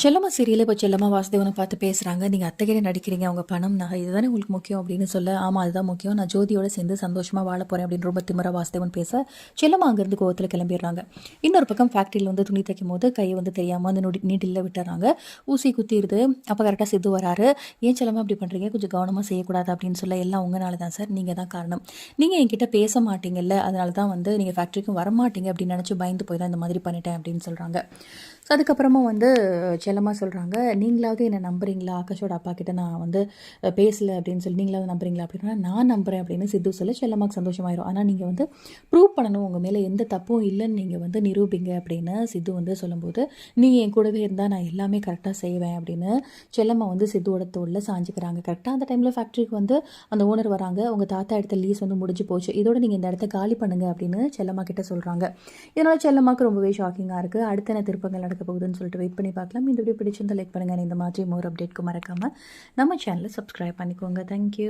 செல்லம்மா serial இப்போ செல்லம்மா வாசுதேவனை பார்த்து பேசுகிறாங்க. நீங்கள் அத்தைக்கிட்ட நடிக்கிறீங்க, அவங்க பணம் நகை இதுதானே உங்களுக்கு முக்கியம் அப்படின்னு சொல்ல, ஆமாம் அதுதான் முக்கியம், நான் ஜோதியோட சேர்ந்து சந்தோஷமாக வாழ போகிறேன் அப்படின்னு ரொம்ப திமிரா வாசுதேவன் பேச, செல்லம்மா அங்கேருந்து கோவத்தில் கிளம்பிடுறாங்க. இன்னொரு பக்கம் ஃபேக்ட்ரியில் வந்து துணி தைக்கும் போது கையை வந்து தெரியாமல் வந்து நீட்டில் விட்டுறாங்க. ஊசி குத்திடுது. அப்போ கரெக்டாக சித்து வராரு. ஏன் செல்லம்மா இப்படி பண்ணுறீங்க, கொஞ்சம் கவனமாக செய்யக்கூடாது அப்படின்னு சொல்ல, எல்லாம் உங்களால தான் சார், நீங்கள் தான் காரணம், நீங்கள் என்கிட்ட பேச மாட்டீங்கல்ல, அதனால தான் வந்து நீங்கள் ஃபேக்ட்ரிக்கும் வரமாட்டீங்க அப்படின்னு நினச்சி பயந்து போய் தான் இந்த மாதிரி பண்ணிட்டேன் அப்படின்னு சொல்கிறாங்க. ஸோ அதுக்கப்புறமா வந்து செல்லம்மா சொல்கிறாங்க, நீங்களாவது என்னை நம்புறீங்களா, ஆகாஷோட அப்பா கிட்ட நான் வந்து பேசலை அப்படின்னு சொல்லி நீங்களாவது நம்புறீங்களா அப்படின்னா, நான் நம்புகிறேன் அப்படின்னு சித்து சொல்ல செல்லம்மாக்கு சந்தோஷமாயிரும். ஆனால் நீங்கள் வந்து ப்ரூவ் பண்ணணும், உங்கள் மேலே எந்த தப்பும் இல்லைன்னு நீங்கள் வந்து நிரூபிங்க அப்படின்னு சித்து வந்து சொல்லும்போது, நீ என் கூடவே இருந்தால் நான் எல்லாமே கரெக்டாக செய்வேன் அப்படின்னு செல்லம்மா வந்து சித்துவோட தோளில் சாஞ்சிக்கிறாங்க. கரெக்டாக அந்த டைமில் ஃபேக்ட்ரிக்கு வந்து அந்த ஓனர் வராங்க. உங்கள் தாத்தா எடுத்த லீஸ் வந்து முடிஞ்சு போச்சு, இதோட நீங்கள் இந்த இடத்த காலி பண்ணுங்க அப்படின்னு செல்லம்மா கிட்ட சொல்கிறாங்க. இதனால் செல்லம்மாக்கு ரொம்பவே ஷாக்கிங்காக இருக்குது. அடுத்த என்ன திருப்பங்கள் நடக்க போகுதுன்னு சொல்லிட்டு வெயிட் பண்ணி பார்க்கலாம். இந்த வீடியோ பிடிச்சிருந்தா லைக் பண்ணுங்கள். இந்த மாதிரி மோர் அப்டேட்க்கு மறக்காமல் நம்ம சேனலை சப்ஸ்கிரைப் பண்ணிக்கோங்க. தேங்க்யூ.